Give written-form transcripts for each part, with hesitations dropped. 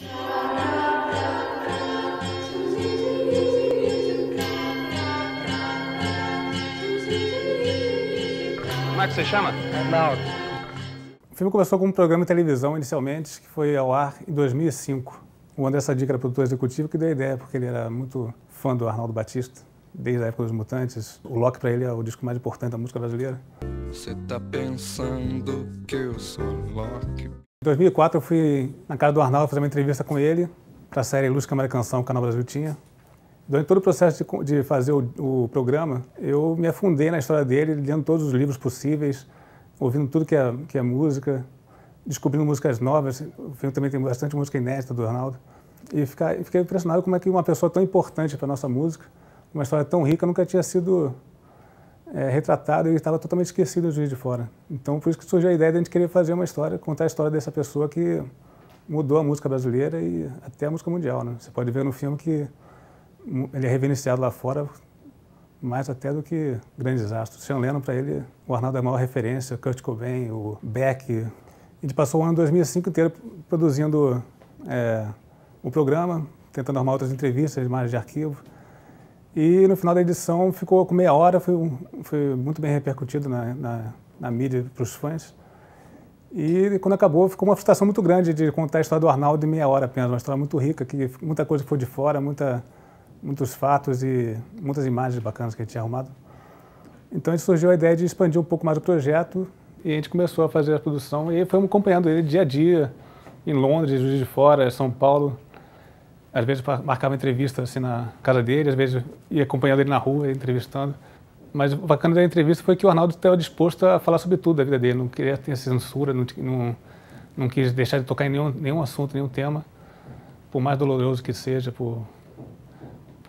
Como é que você chama? Arnaldo. O filme começou com um programa de televisão, inicialmente, que foi ao ar em 2005. O André Sadi, que era produtor executivo, que deu a ideia, porque ele era muito fã do Arnaldo Batista, desde a época dos Mutantes. O Loki, para ele, é o disco mais importante da música brasileira. Você tá pensando que eu sou Loki? Em 2004, eu fui na casa do Arnaldo fazer uma entrevista com ele, para a série Luz, Câmara e Canção que o Canal Brasil tinha. Durante todo o processo de fazer o programa, eu me afundei na história dele, lendo todos os livros possíveis, ouvindo tudo que é música, descobrindo músicas novas. O filme também tem bastante música inédita do Arnaldo. E fiquei impressionado como é que uma pessoa tão importante para a nossa música, uma história tão rica, nunca tinha sido retratada e estava totalmente esquecido do Juiz de Fora. Então, por isso que surgiu a ideia de a gente querer fazer uma história, contar a história dessa pessoa que mudou a música brasileira e até a música mundial, né? Você pode ver no filme que ele é reverenciado lá fora mais até do que grandes astros. Sean Lennon, para ele, o Arnaldo é a maior referência, Kurt Cobain, o Beck. A gente passou o ano 2005 inteiro produzindo o programa, tentando arrumar outras entrevistas, imagens de arquivo. E no final da edição ficou com meia hora, foi muito bem repercutido na mídia para os fãs. E quando acabou, ficou uma frustração muito grande de contar a história do Arnaldo em meia hora apenas, uma história muito rica, que muita coisa foi de fora, muitos fatos e muitas imagens bacanas que a gente tinha arrumado. Então, a gente surgiu a ideia de expandir um pouco mais o projeto e a gente começou a fazer a produção e fomos acompanhando ele dia a dia, em Londres, Juiz de Fora, São Paulo. Às vezes marcava entrevista assim na casa dele, às vezes ia acompanhando ele na rua, entrevistando. Mas o bacana da entrevista foi que o Arnaldo estava disposto a falar sobre tudo da vida dele, não queria ter censura, não quis deixar de tocar em nenhum assunto, nenhum tema, por mais doloroso que seja, por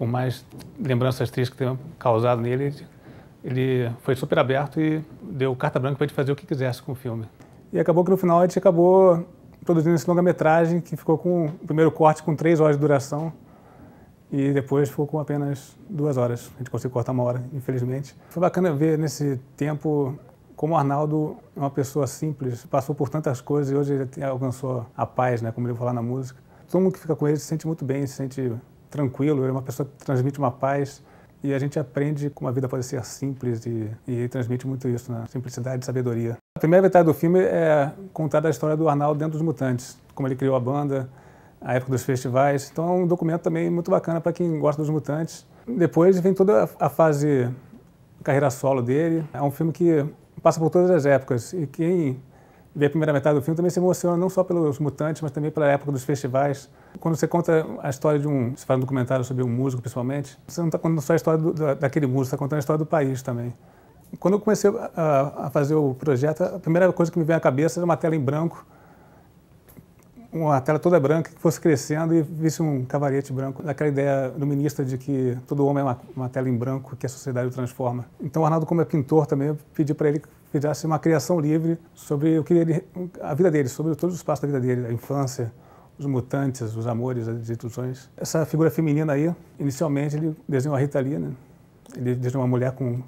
mais lembranças tristes que tenham causado nele, ele foi super aberto e deu carta branca para a gente fazer o que quisesse com o filme. E acabou que no final a gente acabou produzindo esse longa-metragem que ficou com o primeiro corte com 3 horas de duração e depois ficou com apenas 2 horas. A gente conseguiu cortar 1 hora, infelizmente. Foi bacana ver nesse tempo como o Arnaldo é uma pessoa simples, passou por tantas coisas e hoje ele alcançou a paz, né, como ele falou na música. Todo mundo que fica com ele se sente muito bem, se sente tranquilo, ele é uma pessoa que transmite uma paz e a gente aprende como a vida pode ser simples e transmite muito isso, né? Simplicidade e sabedoria. A primeira metade do filme é contar a história do Arnaldo dentro dos Mutantes, como ele criou a banda, a época dos festivais. Então é um documento também muito bacana para quem gosta dos Mutantes. Depois vem toda a fase carreira solo dele. É um filme que passa por todas as épocas e quem vê a primeira metade do filme também se emociona não só pelos Mutantes, mas também pela época dos festivais. Quando você conta a história você faz um documentário sobre um músico, principalmente, você não está contando só a história daquele músico, está contando a história do país também. Quando eu comecei a fazer o projeto, a primeira coisa que me veio à cabeça era uma tela em branco, uma tela toda branca que fosse crescendo e visse um cavalete branco, daquela ideia iluminista de que todo homem é uma tela em branco que a sociedade o transforma. Então o Arnaldo, como é pintor também, eu pedi para ele que fizesse uma criação livre sobre a vida dele, sobre todos os passos da vida dele, a infância, os mutantes, os amores, as desilusões. Essa figura feminina aí, inicialmente ele desenhou a Rita Lee, né? Ele desenhou uma mulher com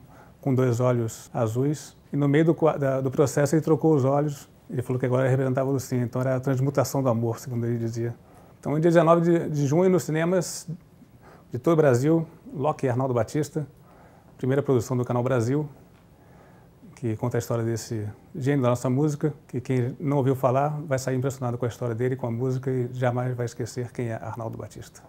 2 olhos azuis e no meio do processo ele trocou os olhos. Ele falou que agora representava a Lucinha, então era a transmutação do amor, segundo ele dizia. Então, dia 19 de junho, nos cinemas de todo o Brasil, Loki e Arnaldo Batista, primeira produção do Canal Brasil, que conta a história desse gênio da nossa música, que quem não ouviu falar vai sair impressionado com a história dele, com a música e jamais vai esquecer quem é Arnaldo Batista.